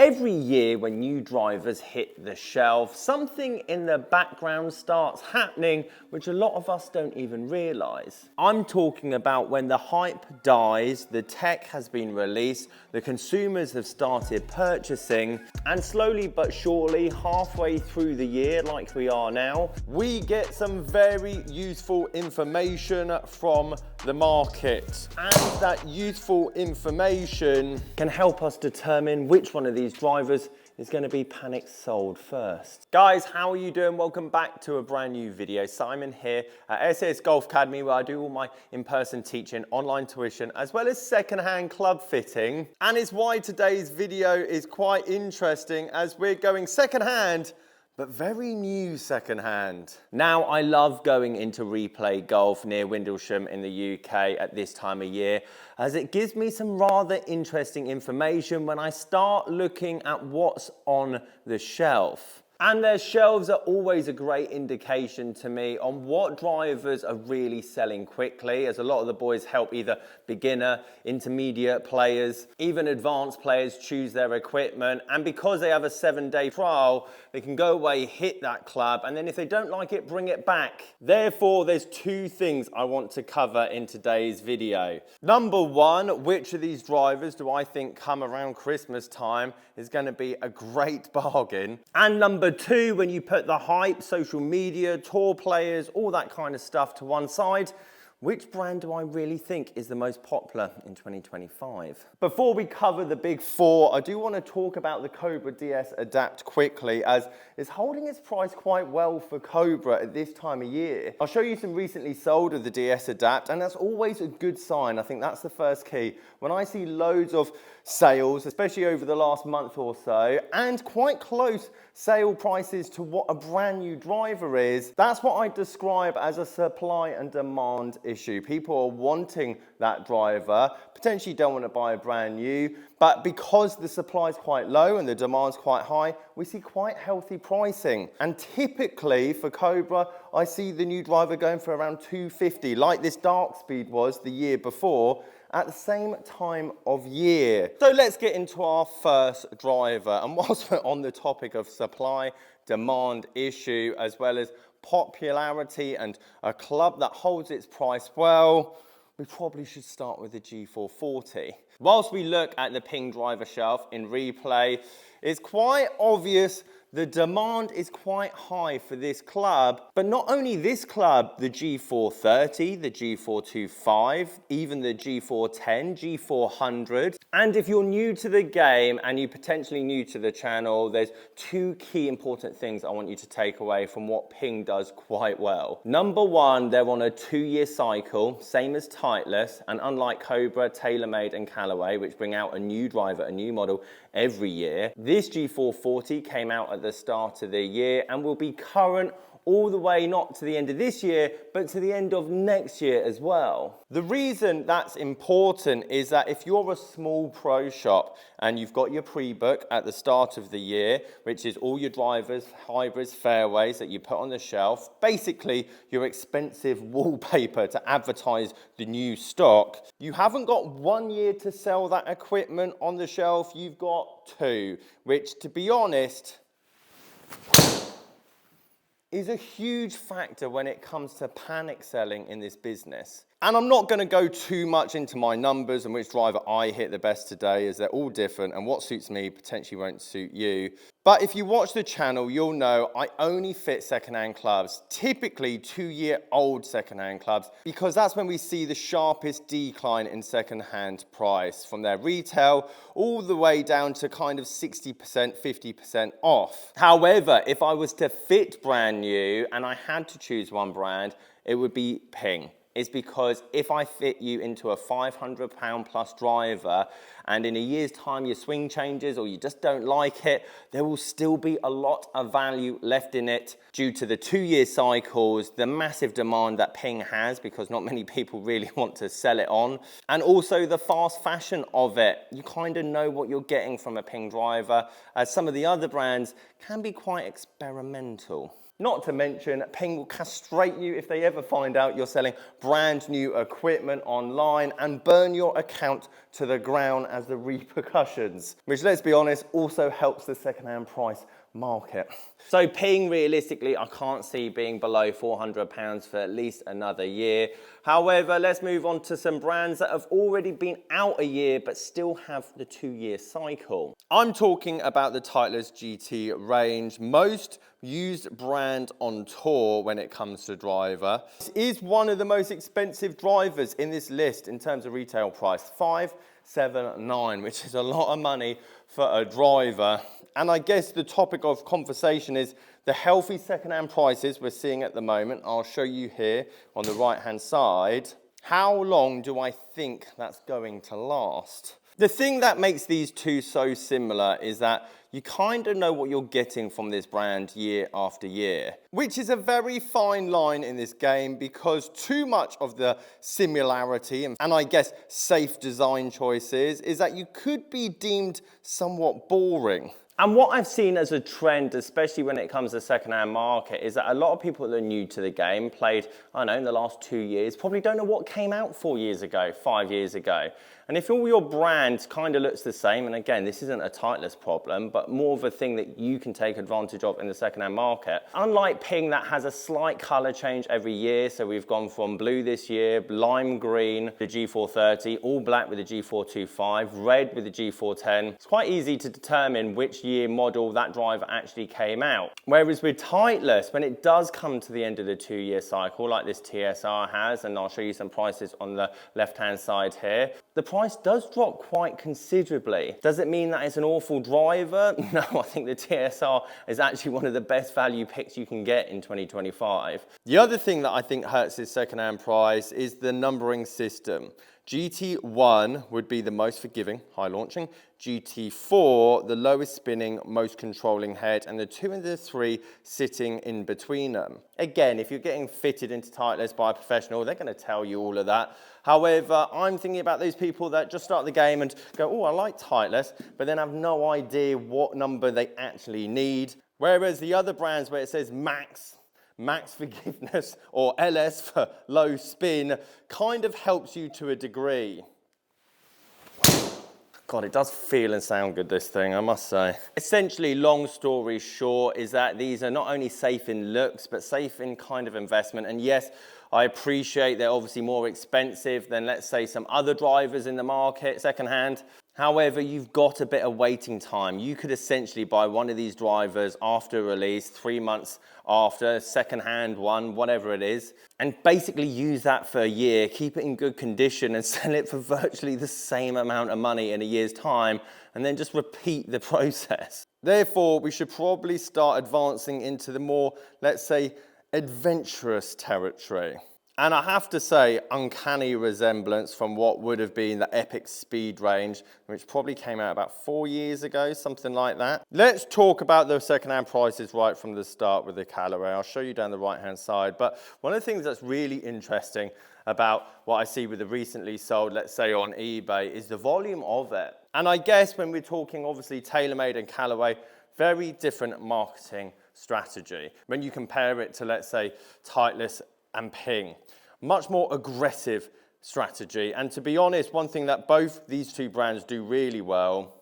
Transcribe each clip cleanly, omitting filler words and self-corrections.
Every year when new drivers hit the shelf, something in the background starts happening which a lot of us don't even realise. I'm talking about when the hype dies, the tech has been released, the consumers have started purchasing, and slowly but surely, halfway through the year like we are now, we get some very useful information from the market. And that useful information can help us determine which one of these drivers is going to be panic sold first. Guys, how are you doing? Welcome back to a brand new video. Simon here at SAS Golf Academy, where I do all my in-person teaching, online tuition, as well as second-hand club fitting. And it's why today's video is quite interesting, as we're going second-hand, but very new second-hand. Now, I love going into replay golf near Windlesham in the UK at this time of year, as it gives me some rather interesting information when I start looking at what's on the shelf. And their shelves are always a great indication to me on what drivers are really selling quickly, as a lot of the boys help either beginner, intermediate players, even advanced players choose their equipment. And because they have a 7-day trial, they can go away, hit that club, and then if they don't like it, bring it back. Therefore, there's two things I want to cover in today's video. Number one, which of these drivers do I think come around Christmas time is going to be a great bargain? And number two, when you put the hype, social media, tour players, all that kind of stuff to one side, which brand do I really think is the most popular in 2025? Before we cover the big four, I do want to talk about the Cobra DS Adapt quickly, as it's holding its price quite well for Cobra at this time of year. I'll show you some recently sold of the DS Adapt, and that's always a good sign. I think that's the first key. When I see loads of sales, especially over the last month or so, and quite close sale prices to what a brand new driver is, that's what I describe as a supply and demand issue. People are wanting that driver, potentially don't want to buy a brand new, but because the supply is quite low and the demand's quite high, we see quite healthy pricing. And typically for Cobra, I see the new driver going for around 250, like this Dark Speed was the year before, at the same time of year. So let's get into our first driver. And whilst we're on the topic of supply, demand issue, as well as popularity and a club that holds its price well, we probably should start with the G440. Whilst we look at the Ping driver shelf in replay, it's quite obvious the demand is quite high for this club, but not only this club, the G430, the G425, even the G410, G400. And if you're new to the game and you're potentially new to the channel, there's two key important things I want you to take away from what Ping does quite well. Number one, they're on a 2-year cycle, same as Titleist, and unlike Cobra, TaylorMade and Callaway, which bring out a new driver, a new model every year, this G440 came out at the start of the year and will be current all the way not to the end of this year, but to the end of next year as well. The reason that's important is that if you're a small pro shop and you've got your pre-book at the start of the year, which is all your drivers, hybrids, fairways that you put on the shelf, basically your expensive wallpaper to advertise the new stock, you haven't got 1 year to sell that equipment on the shelf, you've got 2, which, to be honest, is a huge factor when it comes to panic selling in this business. And I'm not going to go too much into my numbers and which driver I hit the best today, as they're all different and what suits me potentially won't suit you. But if you watch the channel, you'll know I only fit second-hand clubs, typically 2-year-old second-hand clubs, because that's when we see the sharpest decline in second-hand price, from their retail all the way down to kind of 60%, 50% off. However, if I was to fit brand new and I had to choose one brand, it would be Ping. Is because if I fit you into a £500 plus driver and in a year's time your swing changes or you just don't like it, there will still be a lot of value left in it due to the 2-year cycles, the massive demand that Ping has because not many people really want to sell it on, and also the fast fashion of it. You kind of know what you're getting from a Ping driver, as some of the other brands can be quite experimental. Not to mention, Ping will castrate you if they ever find out you're selling brand new equipment online and burn your account to the ground as the repercussions, which, let's be honest, also helps the second-hand price market. So Ping, realistically, I can't see being below £400 for at least another year. However, let's move on to some brands that have already been out a year but still have the 2-year cycle. I'm talking about the Titleist GT range, most used brand on tour when it comes to driver. This is one of the most expensive drivers in this list in terms of retail price, $579, which is a lot of money for a driver. And I guess the topic of conversation is the healthy second-hand prices we're seeing at the moment. I'll show you here on the right-hand side. How long do I think that's going to last? The thing that makes these two so similar is that you kind of know what you're getting from this brand year after year, which is a very fine line in this game because too much of the similarity and I guess safe design choices is that you could be deemed somewhat boring. And what I've seen as a trend, especially when it comes to the second-hand market, is that a lot of people that are new to the game, played, I don't know, in the last 2 years, probably don't know what came out 4 years ago, 5 years ago. And if all your brands kind of looks the same, and again, this isn't a Titleist problem, but more of a thing that you can take advantage of in the second-hand market. Unlike Ping, that has a slight color change every year. So we've gone from blue this year, lime green, the G430, all black with the G425, red with the G410. It's quite easy to determine which year model that driver actually came out. Whereas with Titleist, when it does come to the end of the 2-year cycle, like this TSR has, and I'll show you some prices on the left-hand side here, the price does drop quite considerably. Does it mean that it's an awful driver? No, I think the TSR is actually one of the best value picks you can get in 2025. The other thing that I think hurts this second-hand price is the numbering system. GT1 would be the most forgiving, high launching. GT4, the lowest spinning, most controlling head, and the 2 and the 3 sitting in between them. Again, if you're getting fitted into Titleist by a professional, they're going to tell you all of that. However, I'm thinking about those people that just start the game and go, oh, I like Titleist, but then have no idea what number they actually need. Whereas the other brands where it says max forgiveness, or LS for low spin, kind of helps you to a degree. God, it does feel and sound good, this thing, I must say. Essentially, long story short, is that these are not only safe in looks, but safe in kind of investment. And yes, I appreciate they're obviously more expensive than, let's say, some other drivers in the market, secondhand. However, you've got a bit of waiting time. You could essentially buy one of these drivers after release, 3 months after, second-hand one, whatever it is, and basically use that for a year, keep it in good condition and sell it for virtually the same amount of money in a year's time, and then just repeat the process. Therefore, we should probably start advancing into the more, let's say, adventurous territory. And I have to say, uncanny resemblance from what would have been the Epic Speed range, which probably came out about 4 years ago, something like that. Let's talk about the second-hand prices right from the start with the Callaway. I'll show you down the right-hand side. But one of the things that's really interesting about what I see with the recently sold, let's say on eBay, is the volume of it. And I guess when we're talking, obviously, TaylorMade and Callaway, very different marketing strategy. When you compare it to, let's say, Titleist and Ping, much more aggressive strategy. And to be honest, one thing that both these two brands do really well,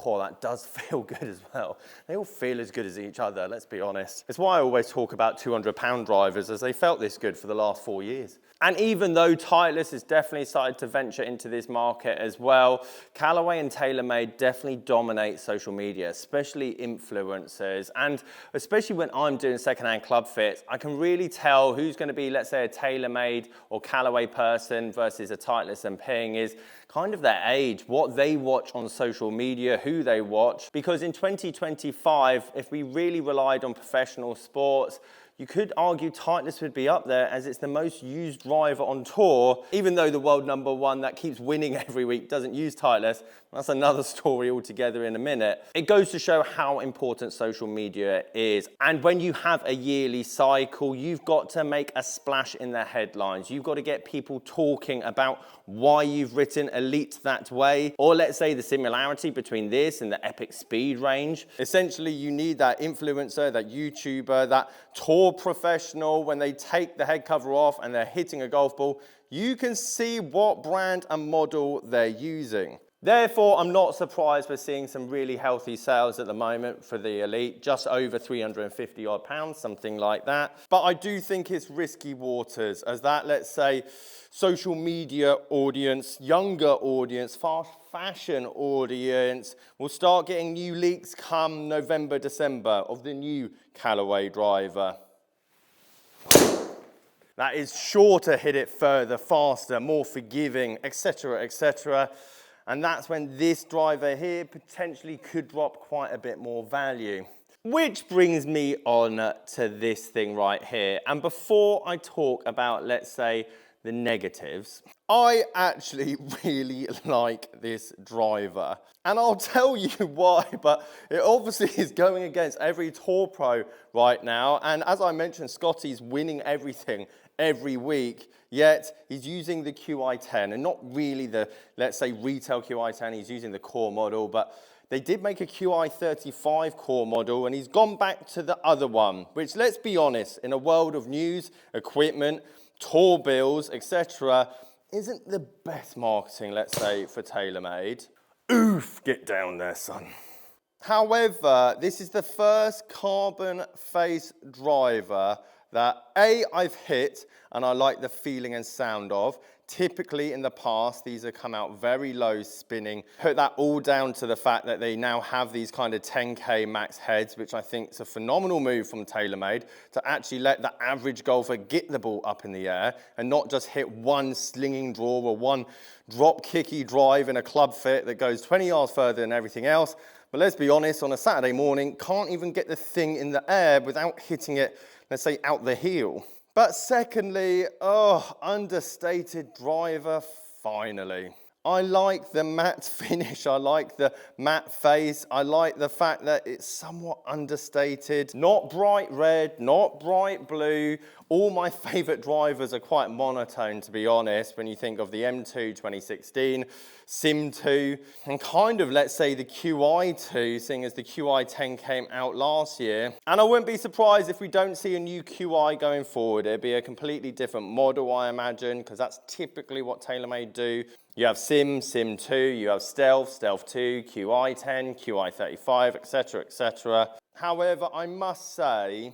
oh, that does feel good as well. They all feel as good as each other, let's be honest. It's why I always talk about 200-pound drivers, as they felt this good for the last 4 years. And even though Titleist has definitely started to venture into this market as well, Callaway and TaylorMade definitely dominate social media, especially influencers. And especially when I'm doing secondhand club fits, I can really tell who's going to be, let's say, a TaylorMade or Callaway person versus a Titleist and Ping is kind of their age, what they watch on social media, who they watch. Because in 2025, if we really relied on professional sports, you could argue Titleist would be up there as it's the most used driver on tour, even though the world #1 that keeps winning every week doesn't use Titleist. That's another story altogether in a minute. It goes to show how important social media is. And when you have a yearly cycle, you've got to make a splash in the headlines. You've got to get people talking about why you've written Elite that way, or let's say the similarity between this and the epic speed range. Essentially, you need that influencer, that YouTuber, that tour professional, when they take the head cover off and they're hitting a golf ball, you can see what brand and model they're using. Therefore, I'm not surprised we're seeing some really healthy sales at the moment for the Elite, just over 350 odd pounds, something like that. But I do think it's risky waters, as that, let's say, social media audience, younger audience, fast fashion audience will start getting new leaks come November, December of the new Callaway driver. That is sure to hit it further, faster, more forgiving, etc., etc. And that's when this driver here potentially could drop quite a bit more value. Which brings me on to this thing right here. And before I talk about, let's say, the negatives, I actually really like this driver. And I'll tell you why, but it obviously is going against every Tour Pro right now. And as I mentioned, Scotty's winning everything every week, yet he's using the QI10 and not really the, let's say, retail QI10, he's using the core model, but they did make a QI35 core model and he's gone back to the other one, which, let's be honest, in a world of news, equipment, tour bills, etc., isn't the best marketing, let's say, for TaylorMade. Oof, get down there, son. However, this is the first carbon face driver that I've hit and I like the feeling and sound of. Typically in the past, these have come out very low spinning. Put that all down to the fact that they now have these kind of 10K max heads, which I think is a phenomenal move from TaylorMade to actually let the average golfer get the ball up in the air and not just hit one slinging draw or one drop kicky drive in a club fit that goes 20 yards further than everything else. But let's be honest, on a Saturday morning, can't even get the thing in the air without hitting it, let's say, out the heel. But secondly, understated driver, finally. I like the matte finish, I like the matte face, I like the fact that it's somewhat understated. Not bright red, not bright blue. All my favorite drivers are quite monotone, to be honest, when you think of the M2 2016, Sim 2, and kind of, let's say, the QI2, seeing as the QI10 came out last year. And I wouldn't be surprised if we don't see a new QI going forward. It'd be a completely different model, I imagine, because that's typically what TaylorMade do. You have Sim, Sim 2, you have Stealth, Stealth 2, QI10, QI35, etc., etc. However, I must say,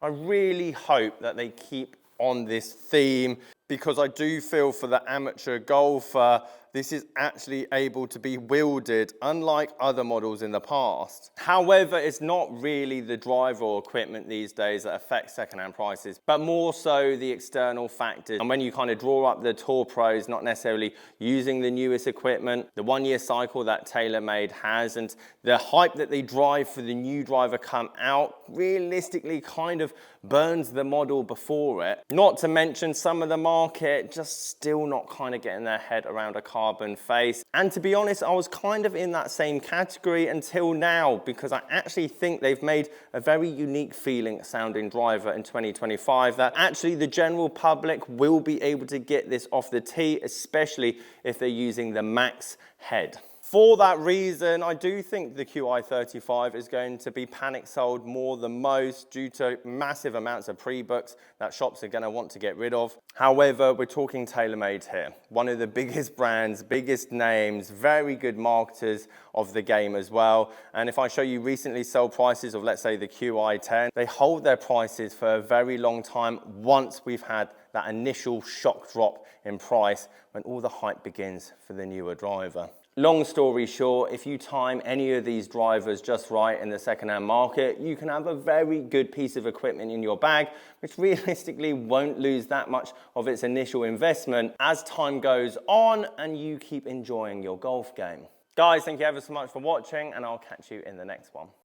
I really hope that they keep on this theme, because I do feel for the amateur golfer, this is actually able to be wielded, unlike other models in the past. However, it's not really the driver or equipment these days that affects second-hand prices, but more so the external factors. And when you kind of draw up the Tour Pros, not necessarily using the newest equipment, the one-year cycle that TaylorMade has, and the hype that they drive for the new driver come out, realistically kind of burns the model before it. Not to mention some of the market just still not kind of getting their head around a carbon face. And to be honest, I was kind of in that same category until now, because I actually think they've made a very unique feeling sounding driver in 2025 that actually the general public will be able to get this off the tee, especially if they're using the max head. For that reason, I do think the QI35 is going to be panic sold more than most due to massive amounts of pre-books that shops are going to want to get rid of. However, we're talking TaylorMade here. One of the biggest brands, biggest names, very good marketers of the game as well. And if I show you recently sold prices of, let's say, the QI10, they hold their prices for a very long time once we've had that initial shock drop in price when all the hype begins for the newer driver. Long story short, if you time any of these drivers just right in the second-hand market, you can have a very good piece of equipment in your bag, which realistically won't lose that much of its initial investment as time goes on and you keep enjoying your golf game. Guys, thank you ever so much for watching, and I'll catch you in the next one.